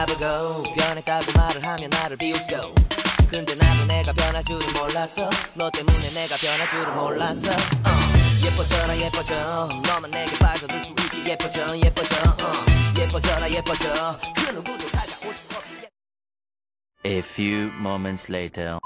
바보고 변했다고 말을 하면 나를 비웃고 근데 나도 내가 변할 줄은 몰랐어 너 때문에 내가 변할 줄은 몰랐어 예뻐져라 예뻐져 너만 내게 빠져들 수 있게 예뻐져 예뻐져 예뻐져라 예뻐져 그 누구도 다가올 수 없게 A few moments later.